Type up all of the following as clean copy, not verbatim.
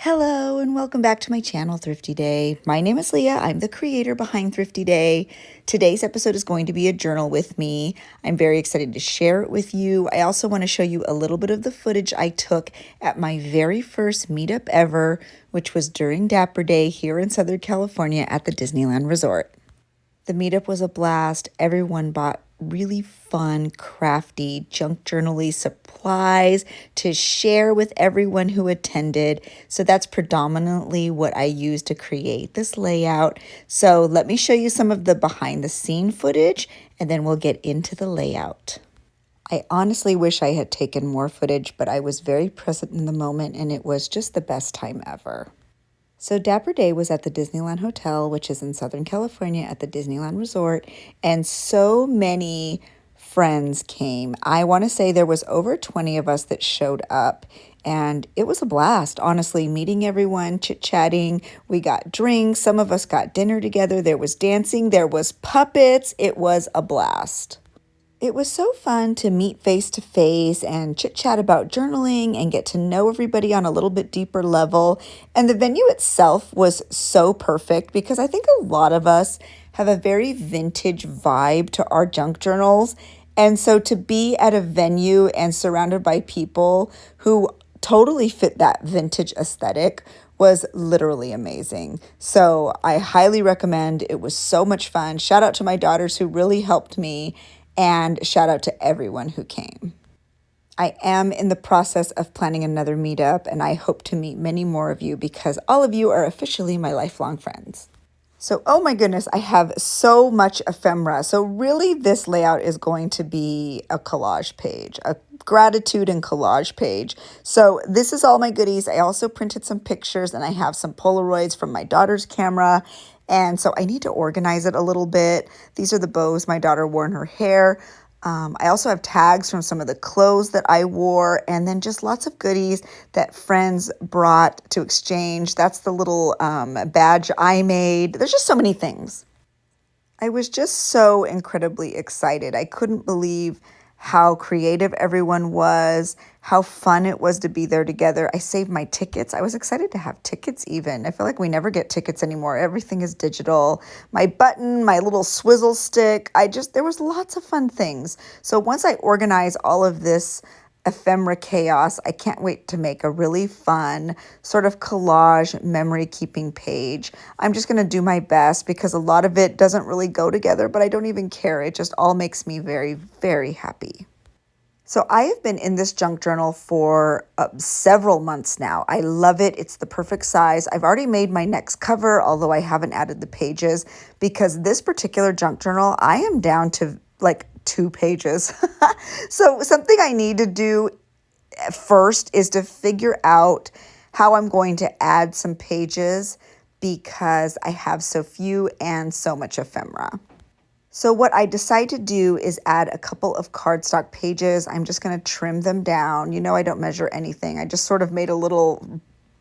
Hello and welcome back to my channel, Thrifty Day. My name is Leah. I'm the creator behind Thrifty Day. Today's episode is going to be a journal with me. I'm very excited to share it with you. I also want to show you a little bit of the footage I took at my very first meetup ever, which was during Dapper Day here in Southern California at the Disneyland Resort. The meetup was a blast. Everyone bought really fun, crafty, junk journal-y supplies to share with everyone who attended. So that's predominantly what I used to create this layout. So let me show you some of the behind the scene footage and then we'll get into the layout. I honestly wish I had taken more footage, but I was very present in the moment and it was just the best time ever. So Dapper Day was at the Disneyland Hotel, which is in Southern California at the Disneyland Resort, and so many friends came. I want to say there was over 20 of us that showed up, and it was a blast, honestly, meeting everyone, chit-chatting. We got drinks, some of us got dinner together, there was dancing, there was puppets. It was a blast. It was so fun to meet face to face and chit chat about journaling and get to know everybody on a little bit deeper level. And the venue itself was so perfect because I think a lot of us have a very vintage vibe to our junk journals. And so to be at a venue and surrounded by people who totally fit that vintage aesthetic was literally amazing. So I highly recommend. It was so much fun. Shout out to my daughters who really helped me. And shout out to everyone who came. I am in the process of planning another meetup, and I hope to meet many more of you because all of you are officially my lifelong friends. So, oh my goodness, I have so much ephemera. So really this layout is going to be a collage page, a gratitude and collage page. So this is all my goodies. I also printed some pictures and I have some Polaroids from my daughter's camera. And so I need to organize it a little bit. These are the bows my daughter wore in her hair. I also have tags from some of the clothes that I wore and then just lots of goodies that friends brought to exchange. That's the little badge I made. There's just so many things. I was just so incredibly excited. I couldn't believe how creative everyone was, how fun it was to be there together. I saved my tickets. I was excited to have tickets even. I feel like we never get tickets anymore. Everything is digital. My button, my little swizzle stick. There was lots of fun things. So once I organize all of this ephemera chaos, I can't wait to make a really fun sort of collage memory keeping page. I'm just going to do my best because a lot of it doesn't really go together, but I don't even care. It just all makes me very, very happy. So I have been in this junk journal for several months now. I love it. It's the perfect size. I've already made my next cover, although I haven't added the pages because this particular junk journal, I am down to like 2 pages. So something I need to do first is to figure out how I'm going to add some pages because I have so few and so much ephemera. So what I decide to do is add a couple of cardstock pages. I'm just going to trim them down. You know, I don't measure anything. I just sort of made a little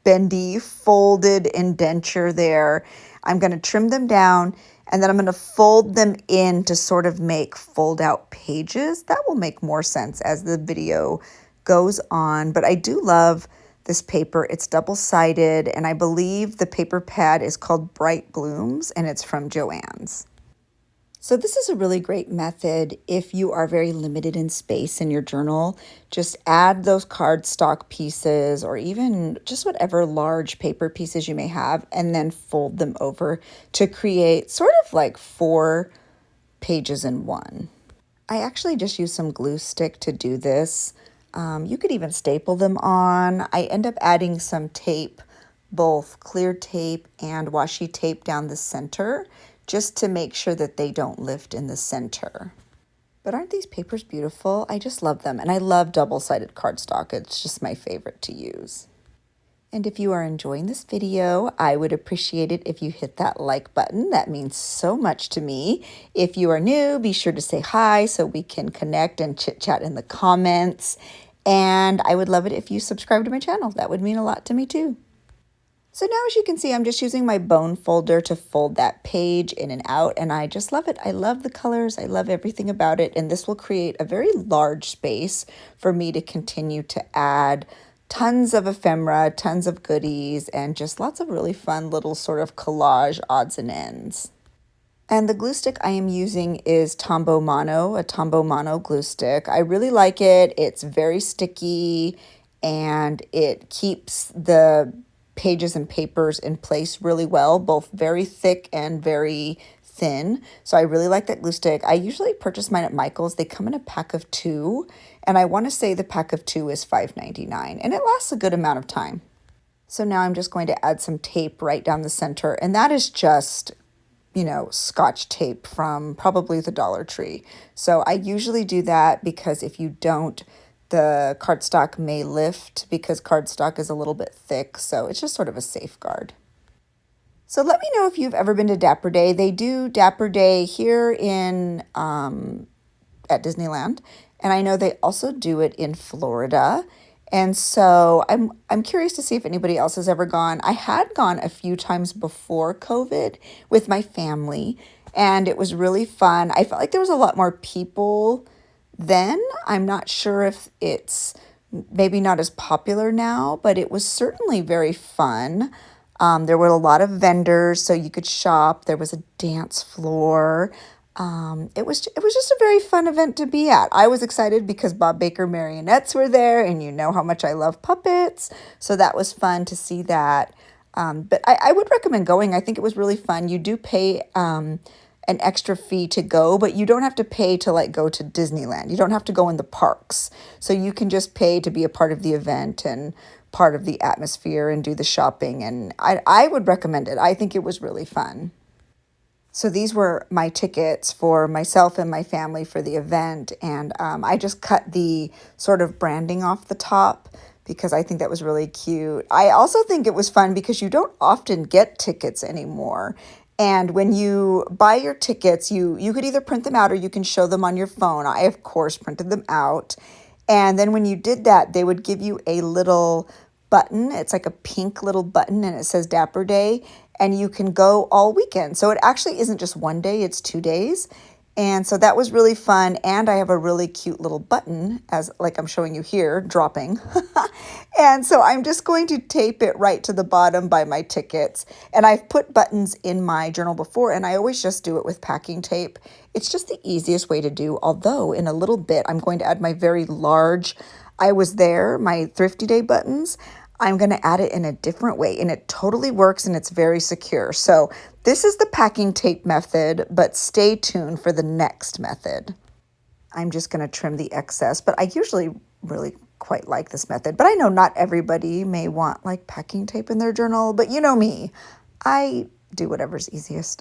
bendy folded indenture there. I'm going to trim them down and then I'm going to fold them in to sort of make fold out pages. That will make more sense as the video goes on. But I do love this paper. It's double-sided and I believe the paper pad is called Bright Blooms and it's from Joann's. So this is a really great method if you are very limited in space in your journal. Just add those cardstock pieces or even just whatever large paper pieces you may have and then fold them over to create sort of like 4 pages in one. I actually just use some glue stick to do this. You could even staple them on. I end up adding some tape, both clear tape and washi tape down the center, just to make sure that they don't lift in the center. But aren't these papers beautiful? I just love them. And I love double-sided cardstock. It's just my favorite to use. And if you are enjoying this video, I would appreciate it if you hit that like button. That means so much to me. If you are new, be sure to say hi so we can connect and chit-chat in the comments. And I would love it if you subscribe to my channel. That would mean a lot to me too. So now as you can see, I'm just using my bone folder to fold that page in and out, and I just love it. I love the colors. I love everything about it, and this will create a very large space for me to continue to add tons of ephemera, tons of goodies, and just lots of really fun little sort of collage odds and ends. And the glue stick I am using is Tombow Mono, a Tombow Mono glue stick. I really like it. It's very sticky and it keeps the pages and papers in place really well, both very thick and very thin. So I really like that glue stick. I usually purchase mine at Michael's. They come in a pack of 2, and I want to say the pack of 2 is $5.99, and it lasts a good amount of time. So now I'm just going to add some tape right down the center, and that is just, you know, Scotch tape from probably the Dollar Tree. So I usually do that because if you don't, the cardstock may lift because cardstock is a little bit thick. So it's just sort of a safeguard. So let me know if you've ever been to Dapper Day. They do Dapper Day here in at Disneyland, and I know they also do it in Florida. And so I'm curious to see if anybody else has ever gone. I had gone a few times before COVID with my family, and it was really fun. I felt like there was a lot more people then. I'm not sure if it's maybe not as popular now, but it was certainly very fun. There were a lot of vendors, so you could shop. There was a dance floor. It was just a very fun event to be at. I was excited because Bob Baker marionettes were there, and you know how much I love puppets, so that was fun to see that. But I would recommend going. I think it was really fun. You do pay an extra fee to go, but you don't have to pay to like go to Disneyland. You don't have to go in the parks, so you can just pay to be a part of the event and part of the atmosphere and do the shopping. And I would recommend it. I think it was really fun. So these were my tickets for myself and my family for the event, and I just cut the sort of branding off the top because I think that was really cute. I also think it was fun because you don't often get tickets anymore. And when you buy your tickets, you could either print them out or you can show them on your phone. I, of course, printed them out. And then when you did that, they would give you a little button. It's like a pink little button, and it says Dapper Day, and you can go all weekend. So it actually isn't just one day, it's 2 days. And so that was really fun. And I have a really cute little button, as like I'm showing you here, dropping. And so I'm just going to tape it right to the bottom by my tickets. And I've put buttons in my journal before, and I always just do it with packing tape. It's just the easiest way to do, although in a little bit, I'm going to add my very large I was there, my Thrifty Day buttons. I'm going to add it in a different way, and it totally works, and it's very secure. So this is the packing tape method, but stay tuned for the next method. I'm just going to trim the excess, but I usually really quite like this method. But I know not everybody may want like packing tape in their journal, but you know me, I do whatever's easiest.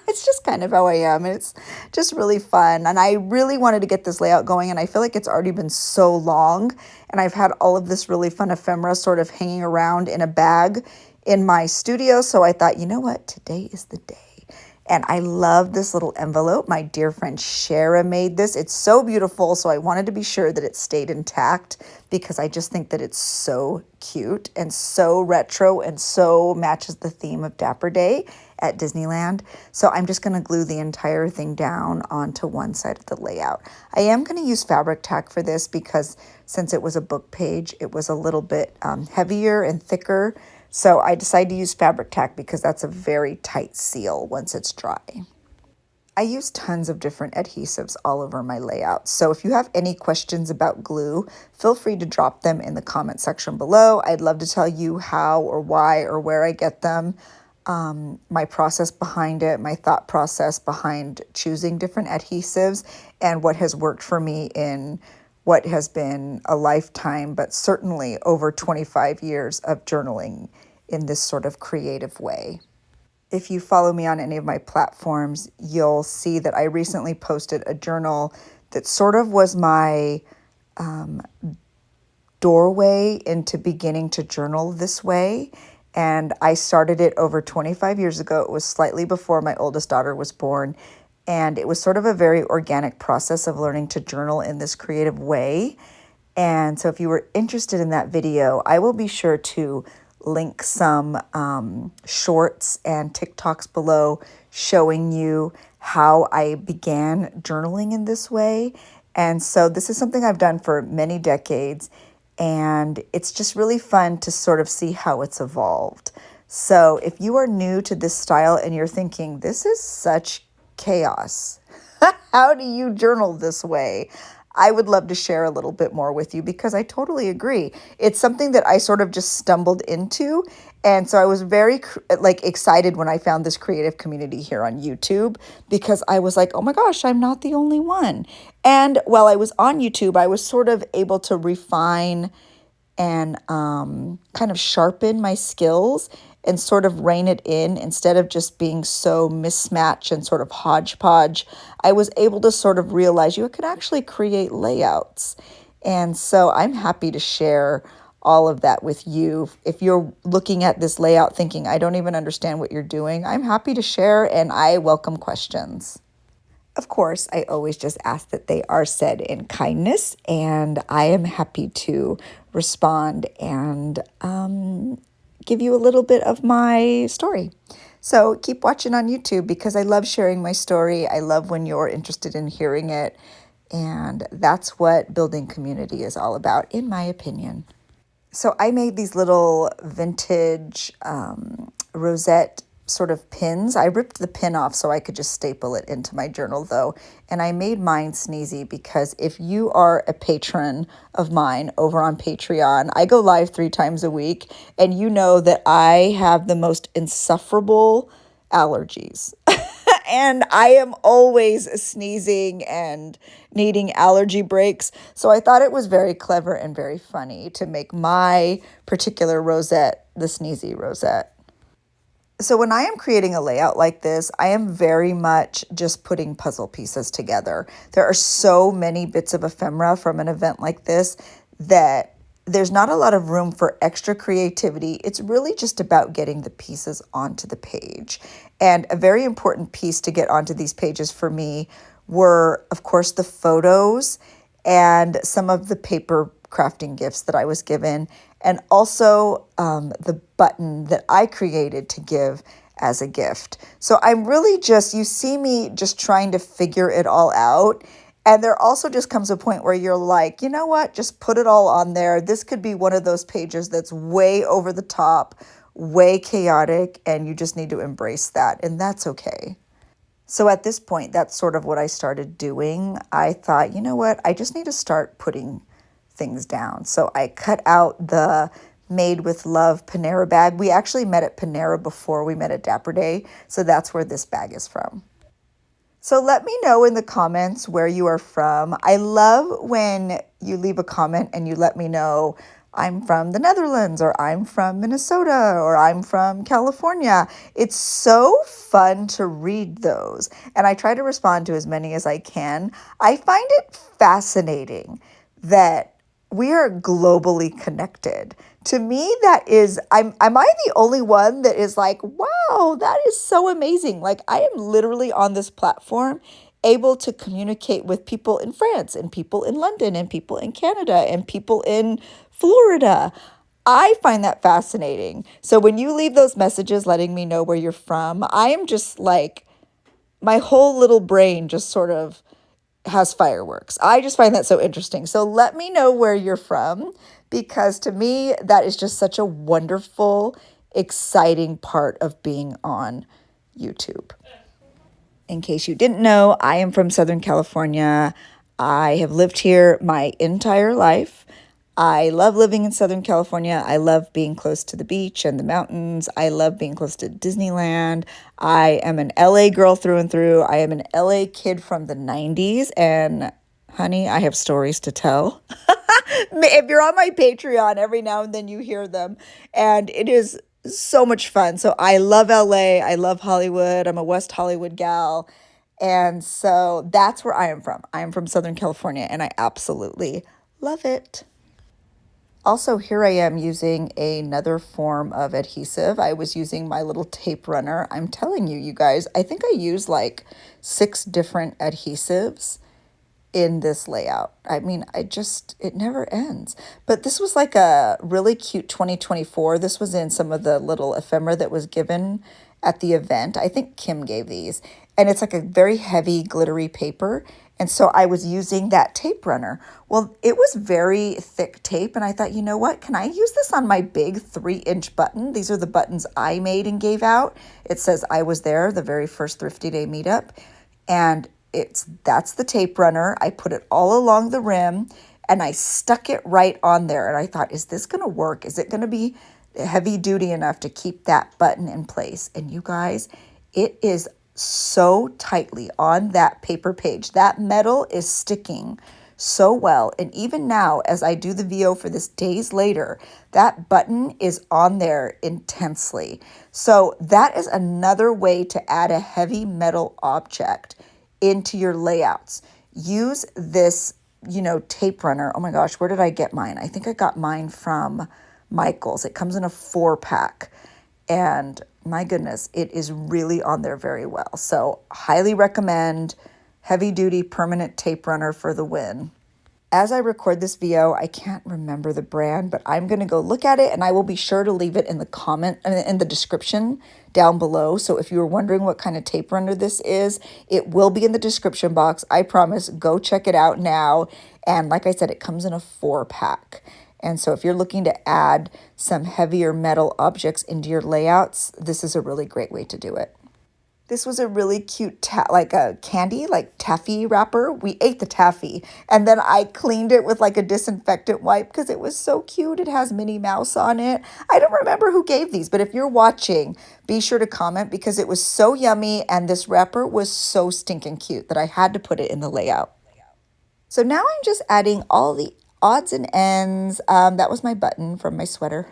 It's just kind of how I am. And it's just really fun. And I really wanted to get this layout going, and I feel like it's already been so long. And I've had all of this really fun ephemera sort of hanging around in a bag in my studio. So I thought, you know what? Today is the day. And I love this little envelope. My dear friend Shara made this. It's so beautiful. So I wanted to be sure that it stayed intact because I just think that it's so cute and so retro and so matches the theme of Dapper Day at Disneyland. So I'm just going to glue the entire thing down onto one side of the layout. I am going to use fabric tack for this because since it was a book page, it was a little bit heavier and thicker. So I decided to use fabric tack because that's a very tight seal once it's dry. I use tons of different adhesives all over my layout. So if you have any questions about glue, feel free to drop them in the comment section below. I'd love to tell you how or why or where I get them, my process behind it, my thought process behind choosing different adhesives, and what has worked for me in what has been a lifetime, but certainly over 25 years of journaling in this sort of creative way. If you follow me on any of my platforms, you'll see that I recently posted a journal that sort of was my doorway into beginning to journal this way. And I started it over 25 years ago. It was slightly before my oldest daughter was born. And it was sort of a very organic process of learning to journal in this creative way. And so if you were interested in that video, I will be sure to link some shorts and TikToks below showing you how I began journaling in this way. And so this is something I've done for many decades. and it's just really fun to sort of see how it's evolved. So if you are new to this style and you're thinking, this is such chaos, how do you journal this way? I would love to share a little bit more with you because I totally agree. It's something that I sort of just stumbled into. And so I was very excited when I found this creative community here on YouTube because I was like, oh my gosh, I'm not the only one. And while I was on YouTube, I was sort of able to refine and kind of sharpen my skills and sort of rein it in instead of just being so mismatched and sort of hodgepodge. I was able to sort of realize you could actually create layouts. And so I'm happy to share all of that with you. If you're looking at this layout thinking, I don't even understand what you're doing, I'm happy to share and I welcome questions. Of course, I always just ask that they are said in kindness, and I am happy to respond and give you a little bit of my story. So keep watching on YouTube because I love sharing my story. I love when you're interested in hearing it, and that's what building community is all about, in my opinion. So I made these little vintage rosette sort of pins. I ripped the pin off so I could just staple it into my journal though. And I made mine Sneezy because if you are a patron of mine over on Patreon, I go live 3 times a week and you know that I have the most insufferable allergies. And I am always sneezing and needing allergy breaks. So I thought it was very clever and very funny to make my particular rosette the Sneezy rosette. So when I am creating a layout like this, I am very much just putting puzzle pieces together. There are so many bits of ephemera from an event like this that there's not a lot of room for extra creativity. It's really just about getting the pieces onto the page. And a very important piece to get onto these pages for me were, of course, the photos and some of the paper crafting gifts that I was given, and also the button that I created to give as a gift. So I'm really just, you see me just trying to figure it all out. And there also just comes a point where you're like, you know what, just put it all on there. This could be one of those pages that's way over the top, way chaotic, and you just need to embrace that. And that's okay. So at this point, that's sort of what I started doing. I thought, you know what, I just need to start putting things down. So I cut out the Made with Love Panera bag. We actually met at Panera before we met at Dapper Day. So that's where this bag is from. So let me know in the comments where you are from. I love when you leave a comment and you let me know I'm from the Netherlands, or I'm from Minnesota, or I'm from California. It's so fun to read those. And I try to respond to as many as I can. I find it fascinating that we are globally connected. To me, that is, am I the only one that is like, wow, that is so amazing. Like, I am literally on this platform able to communicate with people in France and people in London and people in Canada and people in Florida. I find that fascinating. So when you leave those messages letting me know where you're from, I am just like, my whole little brain just sort of has fireworks. I just find that so interesting. So let me know where you're from, because to me, that is just such a wonderful, exciting part of being on YouTube. In case you didn't know, I am from Southern California. I have lived here my entire life. I love living in Southern California. I love being close to the beach and the mountains. I love being close to Disneyland. I am an LA girl through and through. I am an LA kid from the 90s. And honey, I have stories to tell. If you're on my Patreon, every now and then you hear them. And it is so much fun. So I love LA. I love Hollywood. I'm a West Hollywood gal. And so that's where I am from. I am from Southern California, and I absolutely love it. Also, here I am using another form of adhesive. I was using my little tape runner. I'm telling you, you guys, I think I used like 6 different adhesives in this layout. I mean, it never ends. But this was like a really cute 2024. This was in some of the little ephemera that was given at the event. I think Kim gave these. And it's like a very heavy glittery paper. And so I was using that tape runner. Well, it was very thick tape, and I thought, you know what? Can I use this on my big 3-inch button? These are the buttons I made and gave out. It says I was there, the very first Thrifty Day meetup. And that's the tape runner. I put it all along the rim, and I stuck it right on there. And I thought, is this going to work? Is it going to be heavy duty enough to keep that button in place? And you guys, it is so tightly on that paper page. That metal is sticking so well. And even now, as I do the VO for this days later, that button is on there intensely. So that is another way to add a heavy metal object into your layouts. Use this, tape runner. Oh my gosh, where did I get mine? I think I got mine from Michael's. It comes in a 4-pack. And my goodness, it is really on there very well. So highly recommend heavy duty permanent tape runner for the win. As I record this VO, I can't remember the brand, but I'm going to go look at it, and I will be sure to leave it in the description down below. So if you were wondering what kind of tape runner this is, it will be in the description box. I promise. Go check it out now. And like I said, it comes in a 4-pack. And so if you're looking to add some heavier metal objects into your layouts, this is a really great way to do it. This was a really cute, like a candy, like taffy wrapper. We ate the taffy, and then I cleaned it with like a disinfectant wipe because it was so cute. It has Minnie Mouse on it. I don't remember who gave these, but if you're watching, be sure to comment because it was so yummy, and this wrapper was so stinking cute that I had to put it in the layout. So now I'm just adding all the odds and ends. That was my button from my sweater.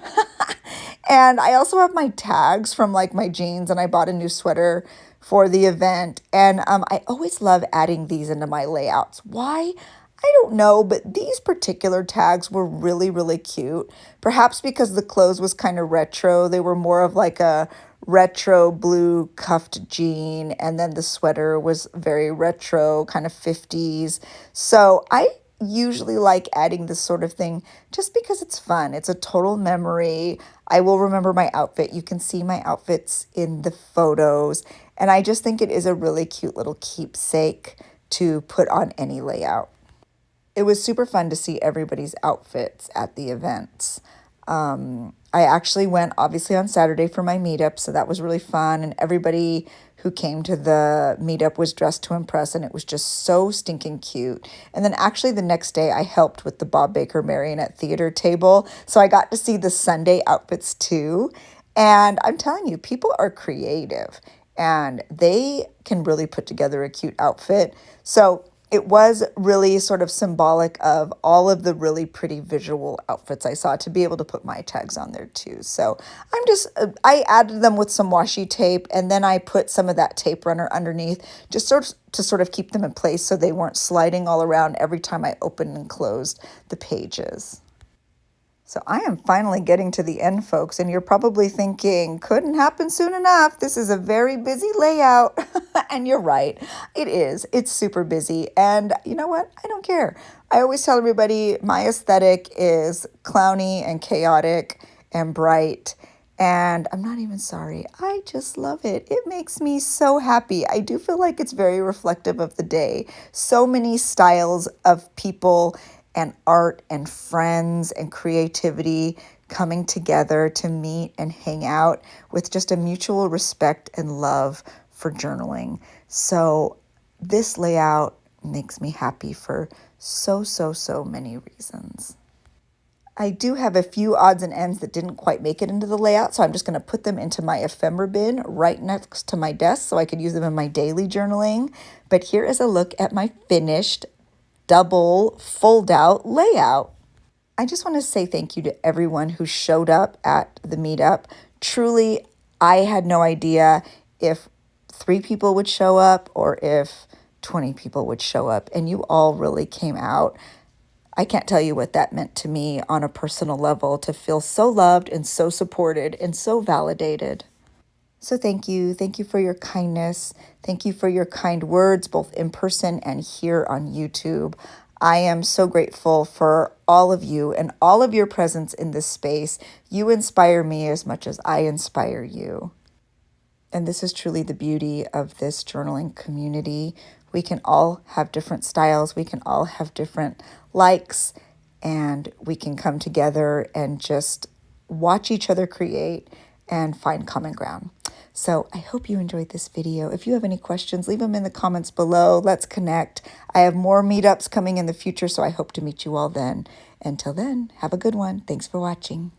And I also have my tags from like my jeans, and I bought a new sweater for the event. And I always love adding these into my layouts. Why? I don't know, but these particular tags were really, really cute. Perhaps because the clothes was kind of retro. They were more of like a retro blue cuffed jean, and then the sweater was very retro, kind of 50s. So I usually like adding this sort of thing just because it's fun. It's a total memory. I will remember my outfit. You can see my outfits in the photos, and I just think it is a really cute little keepsake to put on any layout. It was super fun to see everybody's outfits at the events. I actually went obviously on Saturday for my meetup, so that was really fun, and everybody who came to the meetup was dressed to impress, and it was just so stinking cute. And then actually the next day I helped with the Bob Baker Marionette Theater table, so I got to see the Sunday outfits too. And I'm telling you, people are creative, and they can really put together a cute outfit. So it was really sort of symbolic of all of the really pretty visual outfits I saw to be able to put my tags on there too. So I added them with some washi tape, and then I put some of that tape runner underneath just to sort of keep them in place so they weren't sliding all around every time I opened and closed the pages. So I am finally getting to the end, folks, and you're probably thinking, couldn't happen soon enough. This is a very busy layout. And you're right. It is. It's super busy. And you know what? I don't care. I always tell everybody my aesthetic is clowny and chaotic and bright. And I'm not even sorry. I just love it. It makes me so happy. I do feel like it's very reflective of the day. So many styles of people and art and friends and creativity coming together to meet and hang out with just a mutual respect and love for journaling. So this layout makes me happy for so many reasons. I do have a few odds and ends that didn't quite make it into the layout, so I'm just going to put them into my ephemera bin right next to my desk so I could use them in my daily journaling. But here is a look at my finished double fold-out layout. I just want to say thank you to everyone who showed up at the meetup. Truly, I had no idea if 3 people would show up or if 20 people would show up, and you all really came out. I can't tell you what that meant to me on a personal level, to feel so loved and so supported and so validated. So thank you. Thank you for your kindness. Thank you for your kind words, both in person and here on YouTube. I am so grateful for all of you and all of your presence in this space. You inspire me as much as I inspire you. And this is truly the beauty of this journaling community. We can all have different styles. We can all have different likes, and we can come together and just watch each other create and find common ground. So I hope you enjoyed this video. If you have any questions, leave them in the comments below. Let's connect. I have more meetups coming in the future, so I hope to meet you all then. Until then, have a good one. Thanks for watching.